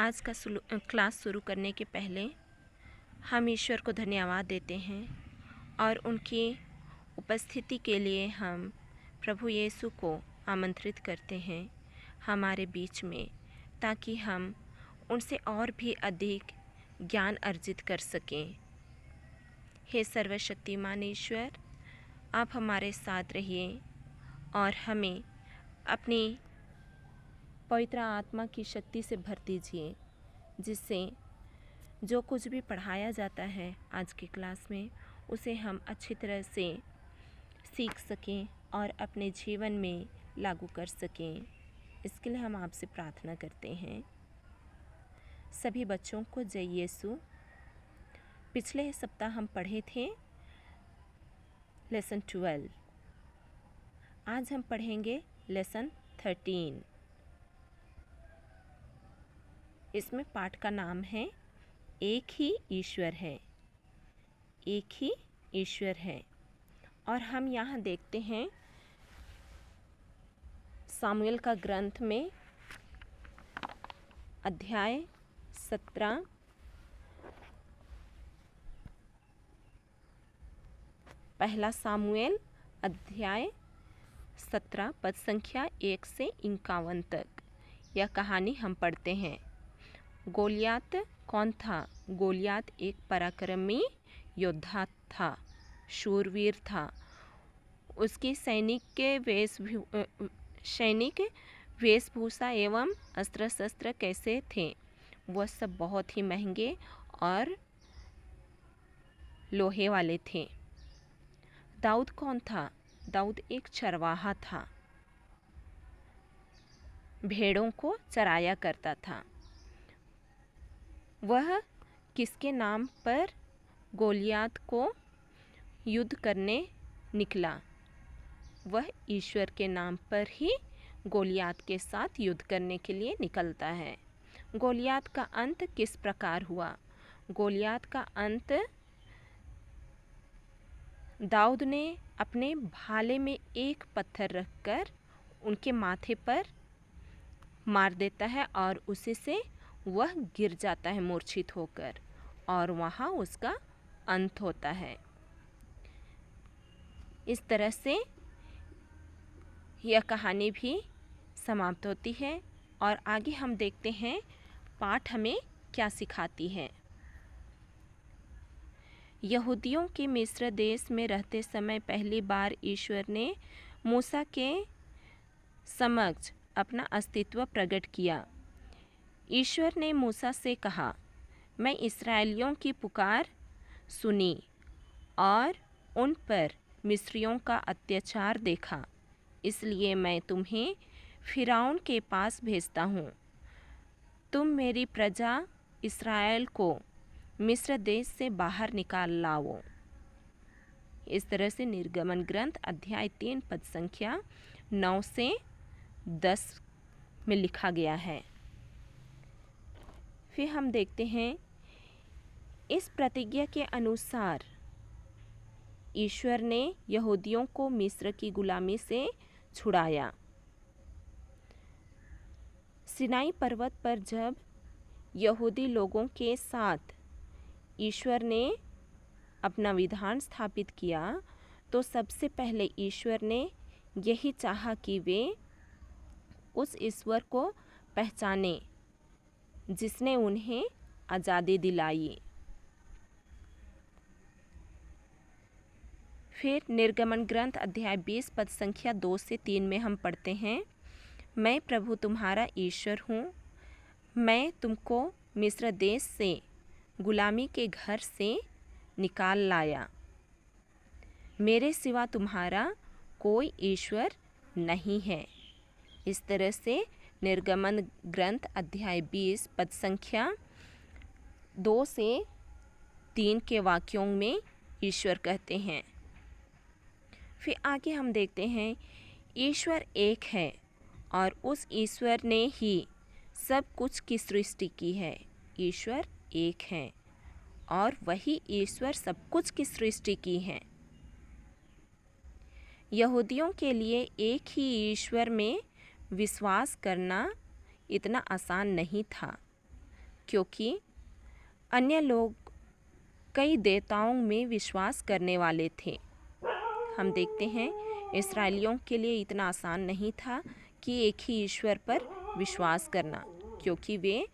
आज का क्लास शुरू करने के पहले हम ईश्वर को धन्यवाद देते हैं और उनकी उपस्थिति के लिए हम प्रभु यीशु को आमंत्रित करते हैं हमारे बीच में, ताकि हम उनसे और भी अधिक ज्ञान अर्जित कर सकें। हे सर्वशक्तिमान ईश्वर, आप हमारे साथ रहिए और हमें अपनी पवित्र आत्मा की शक्ति से भर दीजिए, जिससे जो कुछ भी पढ़ाया जाता है आज की क्लास में उसे हम अच्छी तरह से सीख सकें और अपने जीवन में लागू कर सकें। इसके लिए हम आपसे प्रार्थना करते हैं। सभी बच्चों को जय यीशु। पिछले सप्ताह हम पढ़े थे लेसन 12। आज हम पढ़ेंगे लेसन 13। इसमें पाठ का नाम है एक ही ईश्वर है। एक ही ईश्वर है। और हम यहाँ देखते हैं सामुएल का ग्रंथ में अध्याय 17 पहला सामुएल अध्याय 17 पद संख्या 1 से 51 तक यह कहानी हम पढ़ते हैं। गोलियात कौन था? गोलियात एक पराक्रमी योद्धा था, शूरवीर था। उसकी सैनिक वेशभूषा एवं अस्त्र शस्त्र कैसे थे? वह सब बहुत ही महंगे और लोहे वाले थे। दाऊद कौन था? दाऊद एक चरवाहा था, भेड़ों को चराया करता था। वह किसके नाम पर गोलियात को युद्ध करने निकला? वह ईश्वर के नाम पर ही गोलियात के साथ युद्ध करने के लिए निकलता है। गोलियात का अंत किस प्रकार हुआ? गोलियात का अंत दाऊद ने अपने भाले में एक पत्थर रखकर उनके माथे पर मार देता है और उसी से वह गिर जाता है मूर्छित होकर, और वहाँ उसका अंत होता है। इस तरह से यह कहानी भी समाप्त होती है। और आगे हम देखते हैं पाठ हमें क्या सिखाती है। यहूदियों के मिस्र देश में रहते समय पहली बार ईश्वर ने मूसा के समक्ष अपना अस्तित्व प्रकट किया। ईश्वर ने मूसा से कहा, मैं इस्राएलियों की पुकार सुनी और उन पर मिस्रियों का अत्याचार देखा, इसलिए मैं तुम्हें फिरौन के पास भेजता हूँ। तुम मेरी प्रजा इस्राएल को मिस्र देश से बाहर निकाल लाओ। इस तरह से निर्गमन ग्रंथ अध्याय 3 पद संख्या 9 से 10 में लिखा गया है। फिर हम देखते हैं इस प्रतिज्ञा के अनुसार ईश्वर ने यहूदियों को मिस्र की गुलामी से छुड़ाया। सिनाई पर्वत पर जब यहूदी लोगों के साथ ईश्वर ने अपना विधान स्थापित किया, तो सबसे पहले ईश्वर ने यही चाहा कि वे उस ईश्वर को पहचाने जिसने उन्हें आज़ादी दिलाई। फिर निर्गमन ग्रंथ अध्याय 20 पद संख्या 2 से 3 में हम पढ़ते हैं, मैं प्रभु तुम्हारा ईश्वर हूँ। मैं तुमको मिस्र देश से गुलामी के घर से निकाल लाया। मेरे सिवा तुम्हारा कोई ईश्वर नहीं है। इस तरह से निर्गमन ग्रंथ अध्याय 20 पद संख्या 2 से 3 के वाक्यों में ईश्वर कहते हैं। फिर आगे हम देखते हैं ईश्वर एक है और उस ईश्वर ने ही सब कुछ की सृष्टि की है। ईश्वर एक है और वही ईश्वर सब कुछ की सृष्टि की है। यहूदियों के लिए एक ही ईश्वर में विश्वास करना इतना आसान नहीं था। क्योंकि अन्य लोग कई देवताओं में विश्वास करने वाले थे। हम देखते हैं इस्राएलियों के लिए इतना आसान नहीं था कि एक ही ईश्वर पर विश्वास करना, क्योंकि वे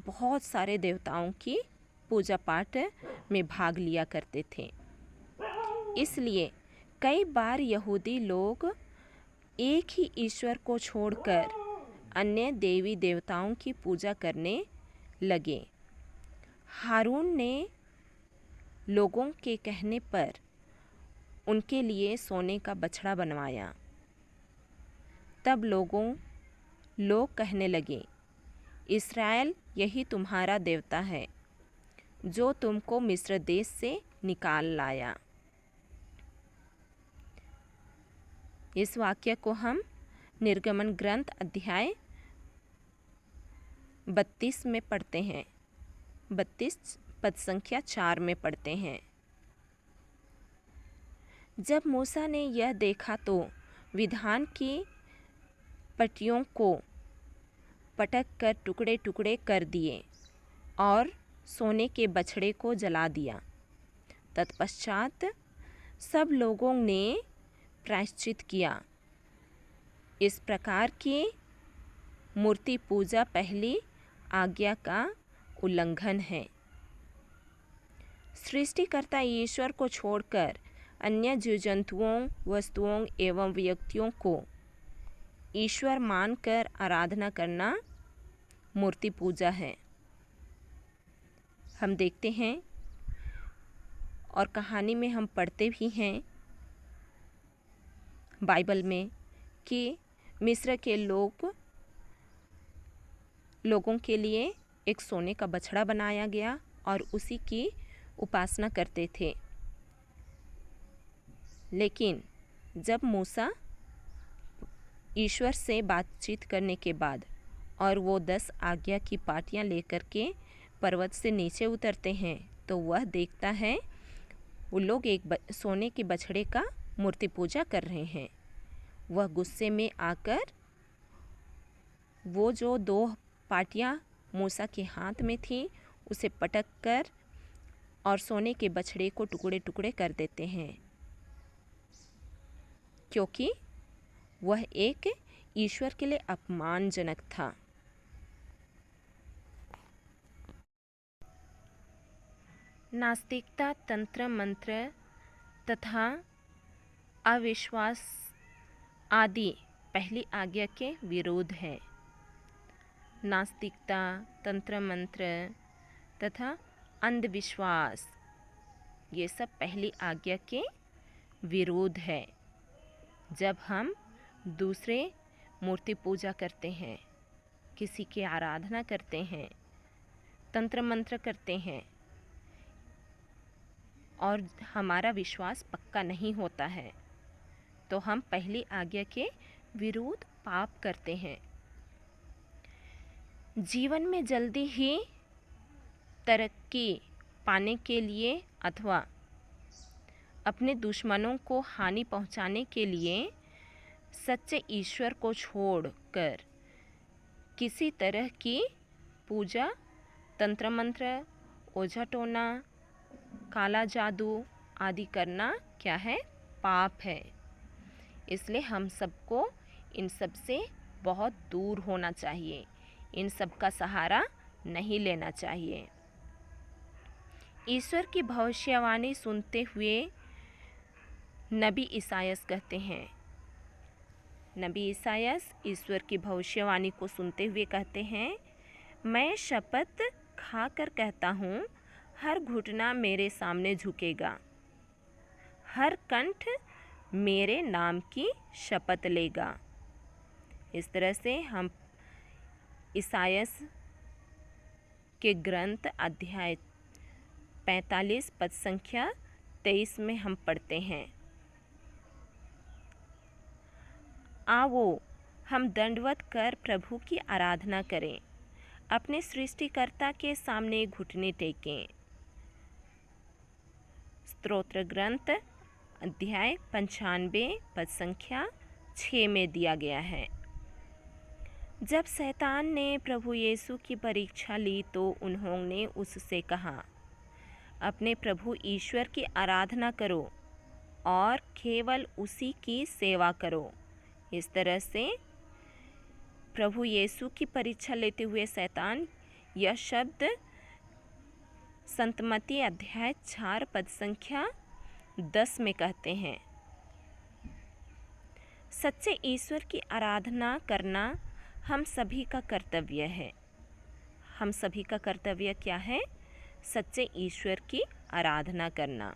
बहुत सारे देवताओं की पूजा पाठ में भाग लिया करते थे। इसलिए कई बार यहूदी लोग एक ही ईश्वर को छोड़कर अन्य देवी देवताओं की पूजा करने लगे। हारून ने लोगों के कहने पर उनके लिए सोने का बछड़ा बनवाया। तब लोग कहने लगे, इस्राएल यही तुम्हारा देवता है जो तुमको मिस्र देश से निकाल लाया। इस वाक्य को हम निर्गमन ग्रंथ अध्याय 32 में पढ़ते हैं, 32 पद संख्या 4 में पढ़ते हैं। जब मूसा ने यह देखा तो विधान की पट्टियों को पटक कर टुकड़े टुकड़े कर दिए और सोने के बछड़े को जला दिया। तत्पश्चात सब लोगों ने प्रायश्चित किया। इस प्रकार की मूर्ति पूजा पहली आज्ञा का उल्लंघन है। सृष्टिकर्ता ईश्वर को छोड़कर अन्य जीव जंतुओं, वस्तुओं एवं व्यक्तियों को ईश्वर मानकर आराधना करना मूर्ति पूजा है। हम देखते हैं और कहानी में हम पढ़ते भी हैं बाइबल में कि मिस्र के लोगों के लिए एक सोने का बछड़ा बनाया गया और उसी की उपासना करते थे। लेकिन जब मूसा ईश्वर से बातचीत करने के बाद और वो 10 आज्ञा की पाटियाँ लेकर के पर्वत से नीचे उतरते हैं तो वह देखता है वो लोग एक सोने के बछड़े का मूर्ति पूजा कर रहे हैं। वह गुस्से में आकर वो जो 2 पाटियाँ मूसा के हाथ में थी उसे पटक कर और सोने के बछड़े को टुकड़े टुकड़े कर देते हैं, क्योंकि वह एक ईश्वर के लिए अपमानजनक था। नास्तिकता तंत्र मंत्र तथा अविश्वास आदि पहली आज्ञा के विरोध है। नास्तिकता, तंत्र मंत्र तथा अंधविश्वास ये सब पहली आज्ञा के विरोध है। जब हम दूसरे मूर्ति पूजा करते हैं, किसी की आराधना करते हैं, तंत्र मंत्र करते हैं और हमारा विश्वास पक्का नहीं होता है तो हम पहली आज्ञा के विरुद्ध पाप करते हैं। जीवन में जल्दी ही तरक्की पाने के लिए अथवा अपने दुश्मनों को हानि पहुंचाने के लिए सच्चे ईश्वर को छोड़कर किसी तरह की पूजा, तंत्र मंत्र, ओझा टोना, काला जादू आदि करना क्या है? पाप है। इसलिए हम सबको इन सब से बहुत दूर होना चाहिए, इन सब का सहारा नहीं लेना चाहिए। ईश्वर की भविष्यवाणी सुनते हुए नबी ईसायास कहते हैं, नबी ईसायास ईश्वर की भविष्यवाणी को सुनते हुए कहते हैं, मैं शपथ खाकर कहता हूँ, हर घुटना मेरे सामने झुकेगा, हर कंठ मेरे नाम की शपथ लेगा। इस तरह से हम ईसायास के ग्रंथ अध्याय 45 पद संख्या 23 में हम पढ़ते हैं, आओ हम दंडवत कर प्रभु की आराधना करें, अपने सृष्टिकर्ता के सामने घुटने टेकें। स्तोत्र ग्रंथ अध्याय 95 पद संख्या 6 में दिया गया है। जब शैतान ने प्रभु यीशु की परीक्षा ली तो उन्होंने उससे कहा, अपने प्रभु ईश्वर की आराधना करो और केवल उसी की सेवा करो। इस तरह से प्रभु यीशु की परीक्षा लेते हुए शैतान यह शब्द संत मत्ती अध्याय 4 पद संख्या 10 में कहते हैं। सच्चे ईश्वर की आराधना करना हम सभी का कर्तव्य है। हम सभी का कर्तव्य क्या है? सच्चे ईश्वर की आराधना करना।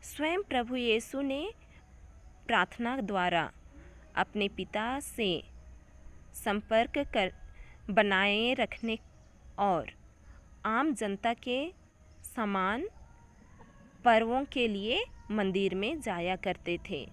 स्वयं प्रभु यीशु ने प्रार्थना द्वारा अपने पिता से संपर्क बनाए रखने और आम जनता के समान पर्वों के लिए मंदिर में जाया करते थे।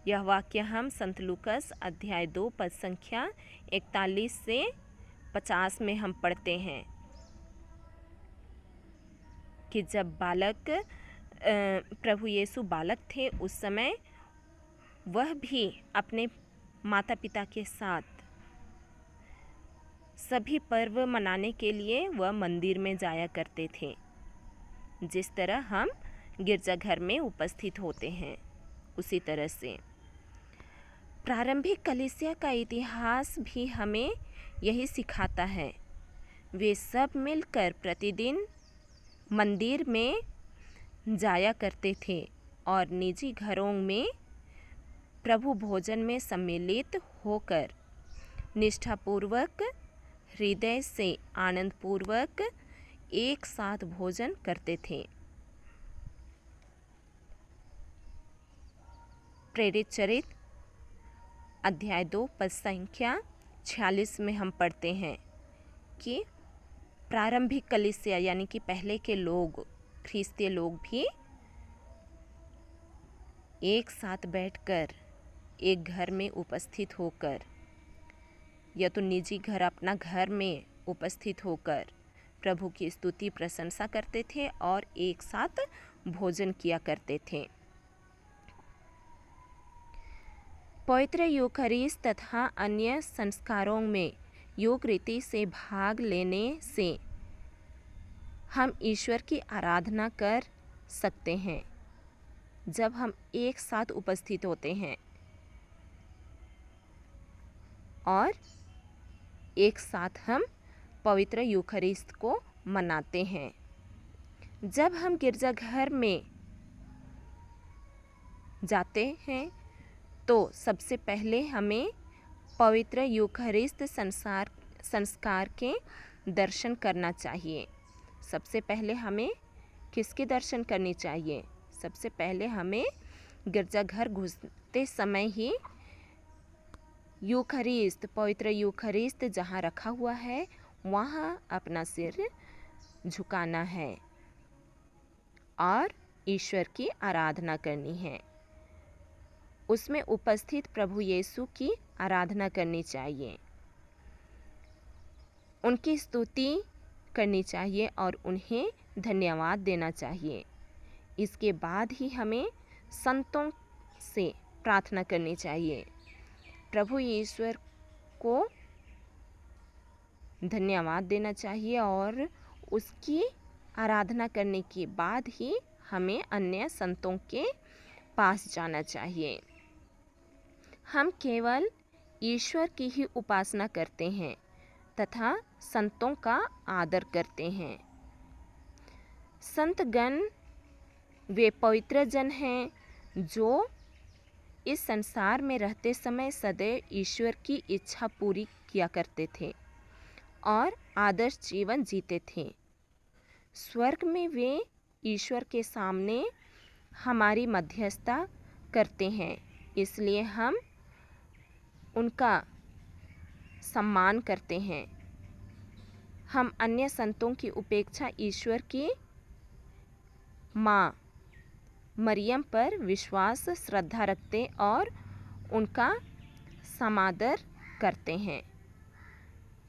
यह वाक्य हम संत लूकस अध्याय 2 पद संख्या 41 से 50 में हम पढ़ते हैं कि जब प्रभु यीशु बालक थे उस समय वह भी अपने माता पिता के साथ सभी पर्व मनाने के लिए वह मंदिर में जाया करते थे, जिस तरह हम गिरजाघर में उपस्थित होते हैं उसी तरह से। प्रारंभिक कलीसिया का इतिहास भी हमें यही सिखाता है। वे सब मिलकर प्रतिदिन मंदिर में जाया करते थे और निजी घरों में प्रभु भोजन में सम्मिलित होकर निष्ठापूर्वक हृदय से आनंदपूर्वक एक साथ भोजन करते थे। प्रेरित चरित्र अध्याय 2 पद संख्या 46 में हम पढ़ते हैं कि प्रारंभिक कलीसिया यानी कि पहले के लोग, ख्रिस्तीय लोग भी एक साथ बैठकर एक घर में उपस्थित होकर या तो निजी घर अपना घर में उपस्थित होकर प्रभु की स्तुति प्रशंसा करते थे और एक साथ भोजन किया करते थे। पवित्र यूखरिस्त तथा अन्य संस्कारों में योग रीति से भाग लेने से हम ईश्वर की आराधना कर सकते हैं। जब हम एक साथ उपस्थित होते हैं और एक साथ हम पवित्र यूखरिस्त को मनाते हैं। जब हम गिरजाघर में जाते हैं तो सबसे पहले हमें पवित्र यूखरिस्त संस्कार के दर्शन करना चाहिए। सबसे पहले हमें किसके दर्शन करनी चाहिए? सबसे पहले हमें गिरजाघर घुसते समय ही यूखरिस्त, पवित्र यूखरिस्त जहाँ रखा हुआ है वहाँ अपना सिर झुकाना है और ईश्वर की आराधना करनी है। उसमें उपस्थित प्रभु यीशु की आराधना करनी चाहिए, उनकी स्तुति करनी चाहिए और उन्हें धन्यवाद देना चाहिए। इसके बाद ही हमें संतों से प्रार्थना करनी चाहिए। प्रभु ईश्वर को धन्यवाद देना चाहिए और उसकी आराधना करने के बाद ही हमें अन्य संतों के पास जाना चाहिए। हम केवल ईश्वर की ही उपासना करते हैं तथा संतों का आदर करते हैं। संतगण वे पवित्र जन हैं जो इस संसार में रहते समय सदैव ईश्वर की इच्छा पूरी किया करते थे और आदर्श जीवन जीते थे। स्वर्ग में वे ईश्वर के सामने हमारी मध्यस्थता करते हैं, इसलिए हम उनका सम्मान करते हैं। हम अन्य संतों की उपेक्षा ईश्वर की माँ मरियम पर विश्वास, श्रद्धा रखते और उनका समादर करते हैं।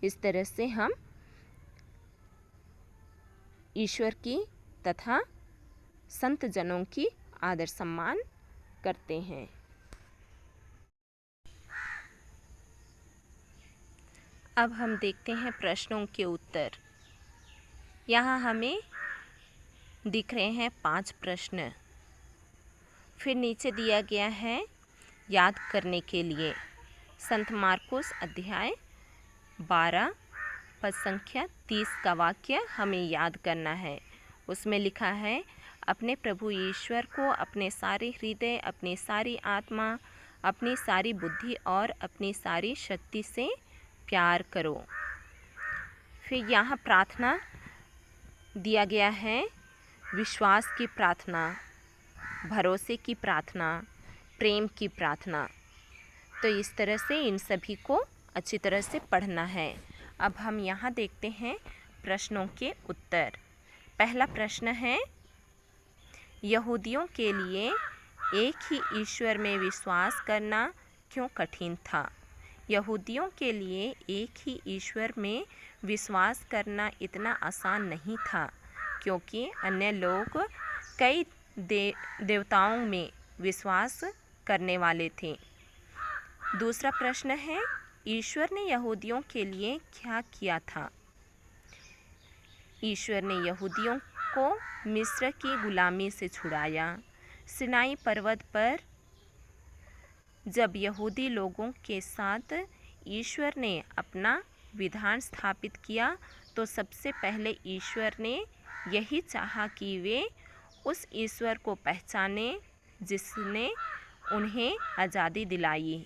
इस तरह से हम ईश्वर की तथा संत जनों की आदर सम्मान करते हैं। अब हम देखते हैं प्रश्नों के उत्तर। यहाँ हमें दिख रहे हैं 5 प्रश्न। फिर नीचे दिया गया है याद करने के लिए संत मार्कुस अध्याय 12 पद संख्या 30 का वाक्य हमें याद करना है। उसमें लिखा है, अपने प्रभु ईश्वर को अपने सारे हृदय, अपनी सारी आत्मा, अपनी सारी बुद्धि और अपनी सारी शक्ति से प्यार करो। फिर यहाँ प्रार्थना दिया गया है, विश्वास की प्रार्थना, भरोसे की प्रार्थना, प्रेम की प्रार्थना। तो इस तरह से इन सभी को अच्छी तरह से पढ़ना है। अब हम यहाँ देखते हैं प्रश्नों के उत्तर। पहला प्रश्न है, यहूदियों के लिए एक ही ईश्वर में विश्वास करना क्यों कठिन था? यहूदियों के लिए एक ही ईश्वर में विश्वास करना इतना आसान नहीं था, क्योंकि अन्य लोग कई देवताओं में विश्वास करने वाले थे। दूसरा प्रश्न है, ईश्वर ने यहूदियों के लिए क्या किया था? ईश्वर ने यहूदियों को मिस्र की गुलामी से छुड़ाया। सिनाई पर्वत पर जब यहूदी लोगों के साथ ईश्वर ने अपना विधान स्थापित किया, तो सबसे पहले ईश्वर ने यही चाहा कि वे उस ईश्वर को पहचाने जिसने उन्हें आज़ादी दिलाई।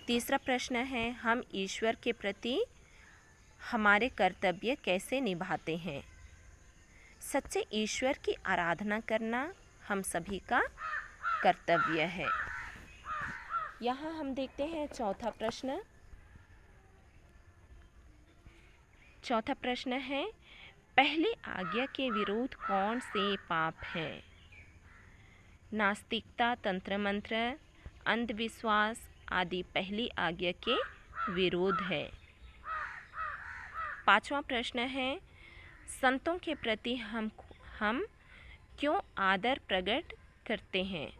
तीसरा प्रश्न है, हम ईश्वर के प्रति हमारे कर्तव्य कैसे निभाते हैं? सच्चे ईश्वर की आराधना करना हम सभी का कर्तव्य है। यहाँ हम देखते हैं चौथा प्रश्न। चौथा प्रश्न है, पहली आज्ञा के विरुद्ध कौन से पाप हैं? नास्तिकता, तंत्र मंत्र, अंधविश्वास आदि पहली आज्ञा के विरुद्ध है। पांचवा प्रश्न है, संतों के प्रति हम क्यों आदर प्रकट करते हैं?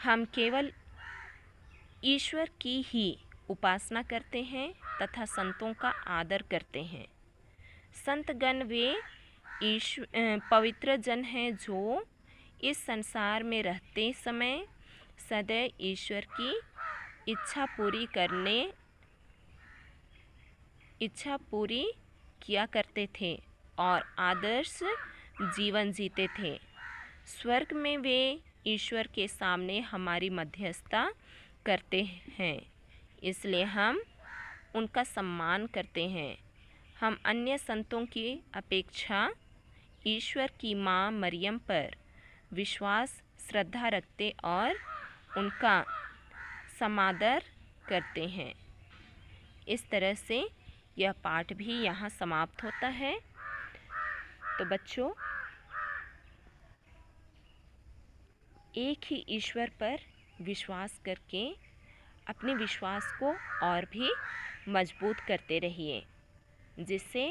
हम केवल ईश्वर की ही उपासना करते हैं तथा संतों का आदर करते हैं। संतगण वे पवित्र जन हैं जो इस संसार में रहते समय सदैव ईश्वर की इच्छा पूरी किया करते थे और आदर्श जीवन जीते थे। स्वर्ग में वे ईश्वर के सामने हमारी मध्यस्थता करते हैं, इसलिए हम उनका सम्मान करते हैं। हम अन्य संतों की अपेक्षा ईश्वर की माँ मरियम पर विश्वास, श्रद्धा रखते और उनका समादर करते हैं। इस तरह से यह पाठ भी यहाँ समाप्त होता है। तो बच्चों, एक ही ईश्वर पर विश्वास करके अपने विश्वास को और भी मजबूत करते रहिए, जिससे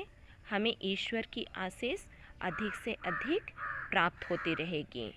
हमें ईश्वर की आशीष अधिक से अधिक प्राप्त होती रहेगी।